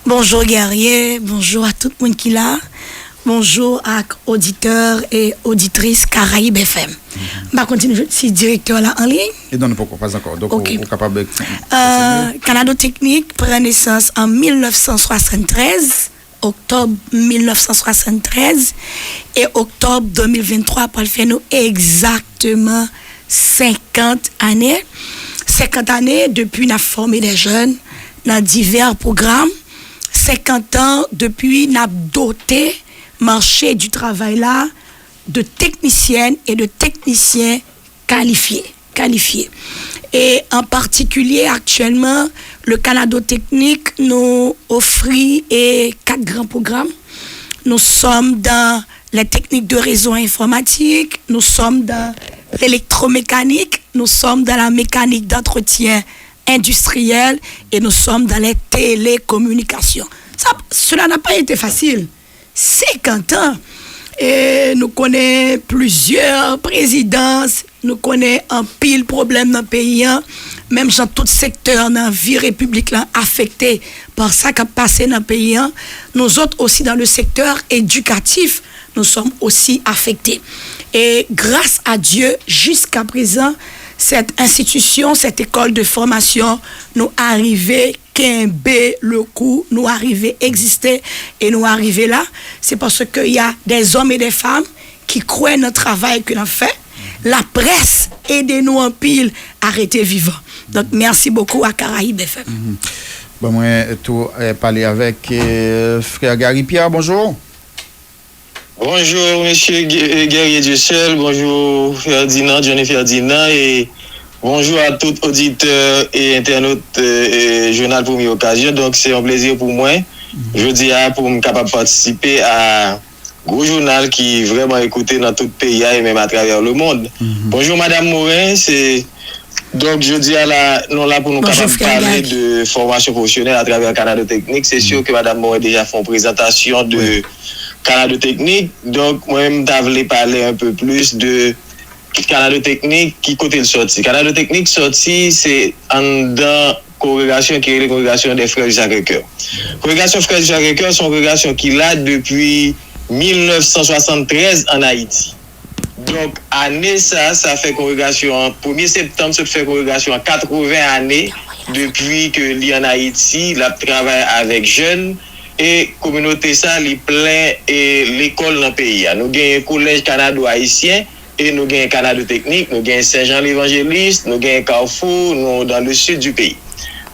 Bonjour guerrier, bonjour à tout le monde qui est là. Bonjour à auditeurs et auditrices Caraïbes FM. Je continue, je suis directeur là en ligne. Et donc, pourquoi pas encore? Donc, okay. on est capable de... Canada Technique prend naissance en 1973, octobre 1973, et octobre 2023 pour le faire nous exactement 50 années. 50 années depuis qu'on a formé des jeunes dans divers programmes. 50 ans depuis qu'on a doté marché du travail là de techniciennes et de techniciens qualifiés. Et en particulier actuellement, le Canada Technique nous offre 4 grands programmes. Nous sommes dans les techniques de réseau informatique, nous sommes dans l'électromécanique, nous sommes dans la mécanique d'entretien industriel et nous sommes dans les télécommunications. Cela n'a pas été facile. 50 ans. Et nous connaissons plusieurs présidences, nous connaissons un pile problème dans le pays, même dans tout secteur, dans la vie république affecté par ça qui a passé dans le pays. Nous autres aussi dans le secteur éducatif, nous sommes aussi affectés. Et grâce à Dieu, jusqu'à présent, cette institution, cette école de formation, nous arrivait le coup, nous arriver exister et nous arriver là, c'est parce qu'il y a des hommes et des femmes qui croient dans le travail que l'on fait. La presse aide-nous en pile à rester vivant. Donc merci beaucoup à Caraïbes FM. Bon, moi, tout parler avec frère Gary Pierre, bonjour. Bonjour, monsieur Guerrier Dussel, bonjour Ferdinand, Johnny Ferdinand et bonjour à tous auditeurs et internautes Journal Première Occasion. Donc, c'est un plaisir pour moi. Je dis pour me capable participer à gros journal qui est vraiment écouté dans tout le pays et même à travers le monde. Bonjour, Madame Morin. Donc, je dis nous là pour nous capable parler de formation professionnelle à travers Canada Technique. C'est sûr que Madame Morin déjà fait une présentation de Canada Technique. Donc, moi-même, je voulais parler un peu plus de Canada Technique, qui côté le sorti. Canada Technique sorti, c'est dans congrégation qui est la congrégation des frères du Sacré-Cœur. Congrégation frères du Sacré-Cœur, c'est une congrégation qui l'a depuis 1973 en Haïti. Donc, année ça fait congrégation en 1er septembre, ça fait congrégation en 80 années depuis que l'y en Haïti, la travaille avec jeunes et communauté ça, les plein et l'école dans le pays. Nous avons un collège canado-haïtien. Et nous avons Canada Technique, nous avons Saint-Jean l'Évangéliste, nous avons Carrefour, nous dans le sud du pays.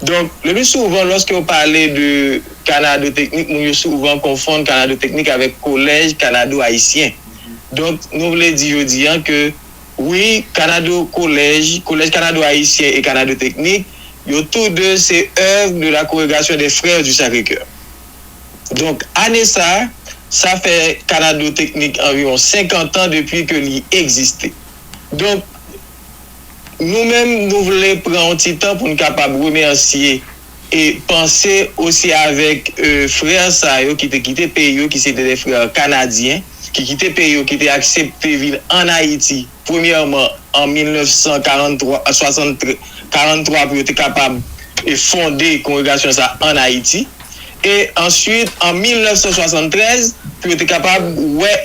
Donc, le plus souvent, lorsqu'on parle de Canada Technique, nous souvent confondons Canada Technique avec Collège Canado-Haïtien. Donc, nous voulons dire aujourd'hui que oui, Collège Canado-Haïtien et Canada Technique, tous deux, c'est œuvre de la congrégation des frères du Sacré-Cœur. Donc, année ça fait Canada Technique environ 50 ans depuis que l'y existait. Donc, nous-mêmes, nous voulons prendre un petit temps pour nous capables de remercier et penser aussi avec frères Sayo qui étaient quittés pays, qui étaient des frères canadiens, qui quittent pays, qui étaient acceptés vivre en Haïti, premièrement en 1943, 43 pour être capable de fonder la congrégation ça en Haïti. Et ensuite, en 1973, pour être capable,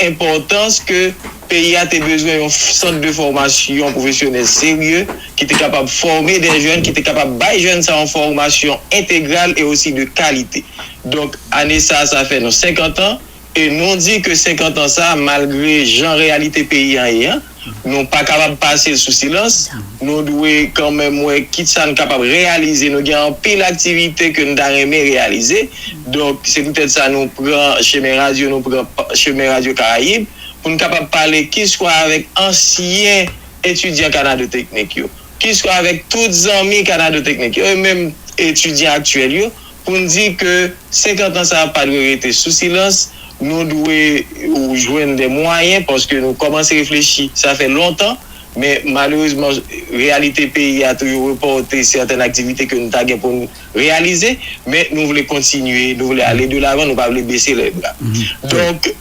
importance que le pays a besoin d'un centre de formation professionnelle sérieux, qui était capable de former des jeunes, qui était capable de bailler jeunes en formation intégrale et aussi de qualité. Donc, année ça fait nos 50 ans. Et nous dit que 50 ans ça, malgré genre réalité pays ayant, nous pas capable de passer sous silence. Nous devons quand même quitte ça nous capable de réaliser. Nous avons pile d'activités que nous avons réaliser. Donc c'est peut-être ça nous prend chemin radio Caraïbes pour nous capable de parler qui soit avec anciens étudiants Canada Technique, qui soit avec tous les amis Canada Technique, et même étudiants actuels, pour nous dire que 50 ans ça n'a pas été sous silence. Nous devons joindre des moyens parce que nous commençons à réfléchir. Ça fait longtemps, mais malheureusement, la réalité pays a toujours reporté certaines activités que nous avons pour nous réaliser. Mais nous voulons continuer, nous voulons aller de l'avant, nous ne voulons pas baisser les bras. Donc,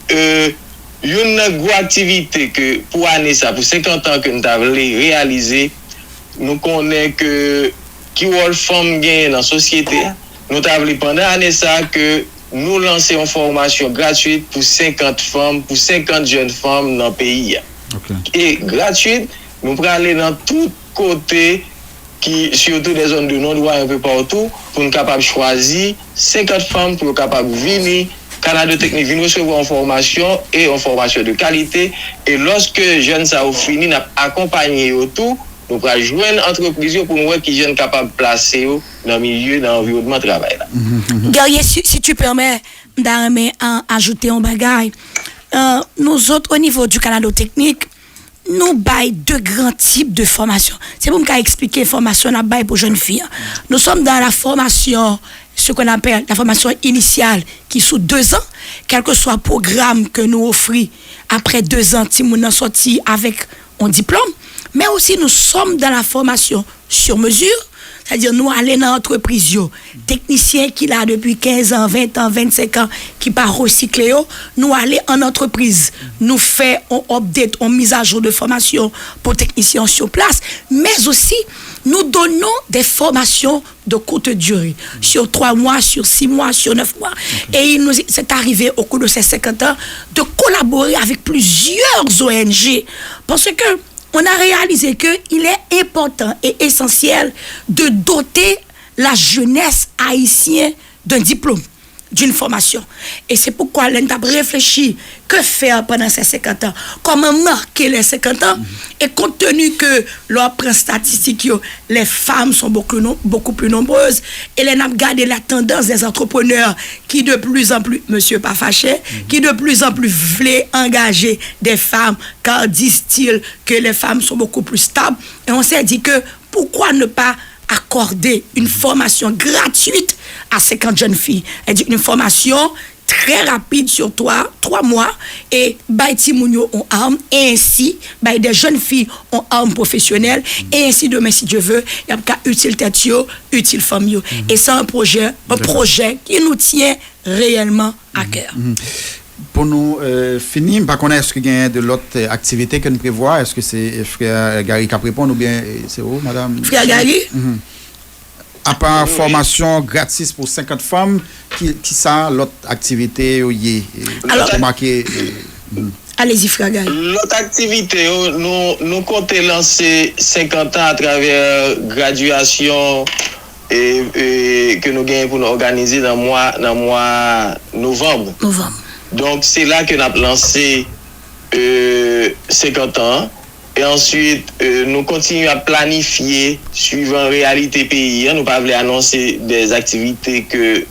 une grosse activité que pour année ça, pour 50 ans que nous avons réalisé, nous connaissons que qui rôle femme gagne dans la société. nous avons pendant l'année ça que nous lançons une formation gratuite pour 50 femmes, pour 50 jeunes femmes dans le pays. Okay. Et gratuite, nous prenons aller dans tous côtés, surtout des zones de non-droit un peu partout, pour nous capables de choisir 50 femmes pour nous capables de venir. Canada Technique vient recevoir une formation et une formation de qualité. Et lorsque jeunes ça ont fini, nous accompagné autour, nous allons joindre une entreprise pour nous voir qui jeunes capables de placer dans le milieu, dans l'environnement de travail. Guerrier, si tu permets d'ajouter un bagage, nous autres, au niveau du Canada Technique, nous baillons deux grands types de formation. C'est pour me expliquer la formation pour jeunes filles. Nous sommes dans la formation, ce qu'on appelle la formation initiale, qui est sous 2 ans, quel que soit le programme que nous offrons après 2 ans, si nous sommes sortis avec un diplôme. Mais aussi, nous sommes dans la formation sur mesure, c'est-à-dire nous allons dans l'entreprise, technicien qui l'a depuis 15 ans, 20 ans, 25 ans, qui part recycler, nous allons en entreprise, nous faisons un update, une mise à jour de formation pour techniciens sur place, mais aussi nous donnons des formations de courte durée, sur 3 mois, sur 6 mois, sur 9 mois. Et il nous c'est arrivé au cours de ces 50 ans de collaborer avec plusieurs ONG, parce que on a réalisé qu'il est important et essentiel de doter la jeunesse haïtienne d'un diplôme, d'une formation. Et c'est pourquoi l'on a réfléchi que faire pendant ces 50 ans, comment marquer les 50 ans, et compte tenu que l'on prend statistique, les femmes sont beaucoup plus nombreuses, et l'on a gardé la tendance des entrepreneurs qui de plus en plus, monsieur pas fâché, qui de plus en plus voulaient engager des femmes, car disent-ils que les femmes sont beaucoup plus stables, et on s'est dit que pourquoi ne pas accorder une formation gratuite à 50 jeunes filles. Une formation très rapide sur 3 mois et Baïti Mounio en armes et ainsi des jeunes filles en armes professionnelles et ainsi demain si Dieu veut il y a pas utile tête utile famille et c'est un projet qui nous tient réellement à cœur. Pour nous finir, par contre, est-ce qu'il y a de l'autre activité que nous prévoyons? Est-ce que c'est Frère Gary qui répond ou bien c'est où, madame? Frère Gary? À part formation gratis pour 50 femmes, qui ça l'autre activité alors, remarqué, allez-y, Frère Gary. L'autre activité, nous comptons lancer 50 ans à travers graduation et que nous gagnons pour nous organiser dans le mois novembre. Donc, c'est là que nous avons lancé 50 ans. Et ensuite, nous continuons à planifier suivant la réalité pays. Nous ne pouvons pas annoncer des activités que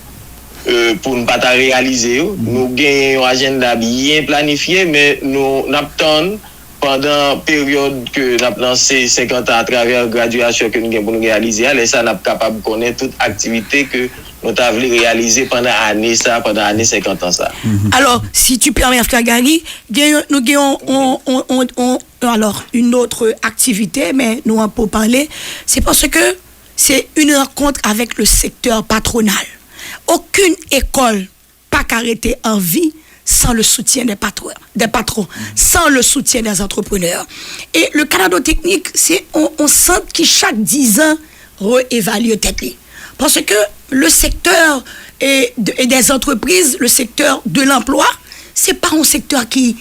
pour ne pas réaliser. Nous gagnons un agenda bien planifié, mais nous attendons pendant la période que nous avons lancé 50 ans à travers la graduation que nous avons pour nous réaliser. Et ça, nous sommes capables de connaître toute activité que nous avons réalisé pendant l'année 50 ans. Ça. Alors, si tu permets, Frère Gary, nous avons alors une autre activité, mais nous en pour parler, c'est parce que c'est une rencontre avec le secteur patronal. Aucune école pas arrêtée en vie sans le soutien des patrons, sans le soutien des entrepreneurs. Et le Canada Technique, c'est on sent qui chaque 10 ans réévalue tête. Parce que le secteur et des entreprises, le secteur de l'emploi, c'est pas un secteur qui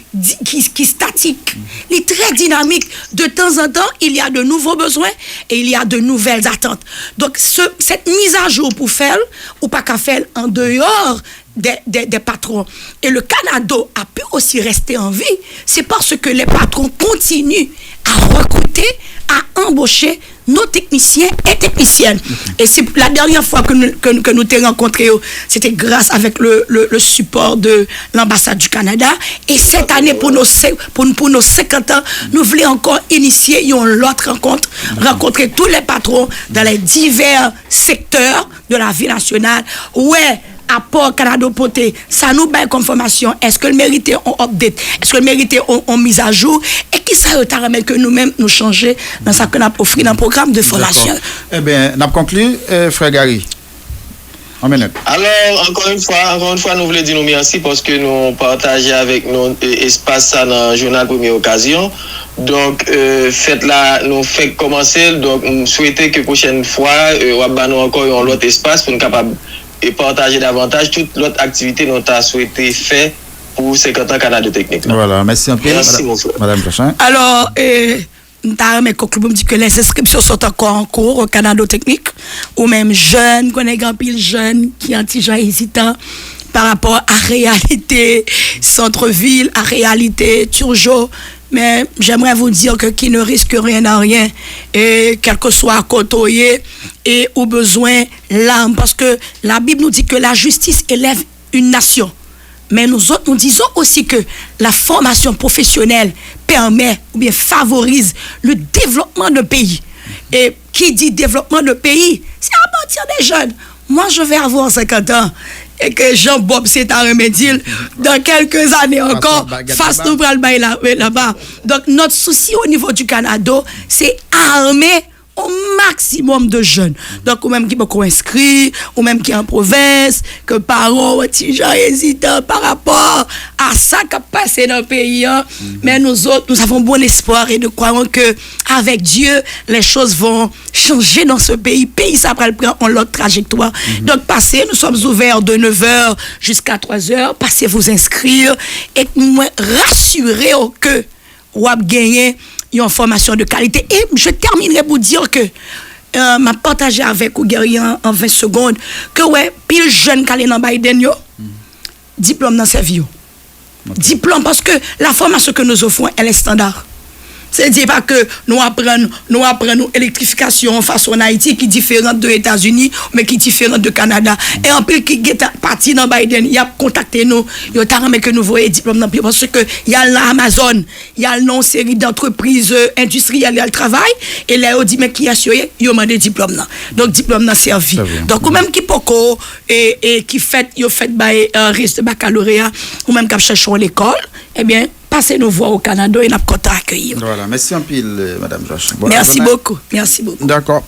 statique. Il est très dynamique. De temps en temps, il y a de nouveaux besoins et il y a de nouvelles attentes. Donc, cette mise à jour pour faire, ou pas qu'à faire en dehors des patrons. Et le Canada a pu aussi rester en vie, c'est parce que les patrons continuent à recruter, à embaucher nos techniciens et techniciennes. Et c'est la dernière fois que nous t'avons rencontrés, c'était grâce avec le support de l'ambassade du Canada. Et cette année, pour nos 50 ans, nous voulons encore initier une autre rencontre, rencontrer tous les patrons dans les divers secteurs de la vie nationale. Ouais, apport Canada Poté, ça nous baille comme formation. Est-ce que le mérité on update? Est-ce que le mérité on mise à jour? Et qui ça remet que nous-mêmes nous changer dans ce que nous avons offert dans le programme de formation? Eh bien, nous avons conclu, Frère Gary. Alors, encore une fois, nous voulons dire nous merci parce que nous partagons avec nous espace ça dans le journal Première Occasion. Donc, nous fait commencer. Donc, nous souhaitons que la prochaine fois, nous avons encore un autre espace pour nous capables et partager davantage toute l'autre activité dont tu as souhaité faire pour 50 ans Canada Technique. Voilà, merci un peu. Merci, mon frère. Madame Jachin. Alors, mais me dit que les inscriptions sont encore en cours au Canada Technique, ou même jeunes, qu'on est grand pile jeunes qui ont déjà hésitant par rapport à réalité centre-ville, à réalité Turgeau. Mais j'aimerais vous dire que qui ne risque rien à rien, et quel que soit côtoyé et au besoin l'âme, parce que la Bible nous dit que la justice élève une nation. Mais nous autres, nous disons aussi que la formation professionnelle permet ou bien favorise le développement de pays. Et qui dit développement de pays, c'est à partir des jeunes. Moi, je vais avoir 50 ans et que Jean-Bob c'est à remédier dans quelques années encore, face nous pral bail là-bas. Donc, notre souci au niveau du Canada, c'est armer au maximum de jeunes. Donc, ou même qui peuvent inscrire, ou même qui en province, que parents, petits gens hésitent par rapport à ça qui a passé dans le pays. Mais nous autres, nous avons bon espoir et nous croyons que avec Dieu, les choses vont changer dans ce pays. Pays, ça va prendre en l'autre trajectoire. Donc, passez, nous sommes ouverts de 9h jusqu'à 3h. Passez vous inscrire et nous rassurer que vous avez gagné une formation de qualité. Et je terminerai pour dire que m'a partagé avec vous en 20 secondes que ouais, pile jeune qui dans Biden yo, diplôme dans servi. Diplôme parce que la formation que nous offrons elle est standard. C'est-à-dire pas que nous apprenons l'électrification façon en Haïti qui est différente de États-Unis mais qui est différente de Canada. Et en plus qui est parti dans Biden, il a contacté nous, il a remis que nous voyons diplôme dans parce que il y a l'Amazon, il y a une série d'entreprises industrielles qui travaillent et là on dit mais qui a assuré, il a demandé diplôme là. Donc diplôme là servi. Donc ou même qui poko et qui fait risque de baccalauréat ou même qui cherche l'école, eh bien passez nous voir au Canada et nous avons content accueillir. Voilà, merci un pile, Madame Josh. Merci beaucoup. Merci beaucoup. D'accord.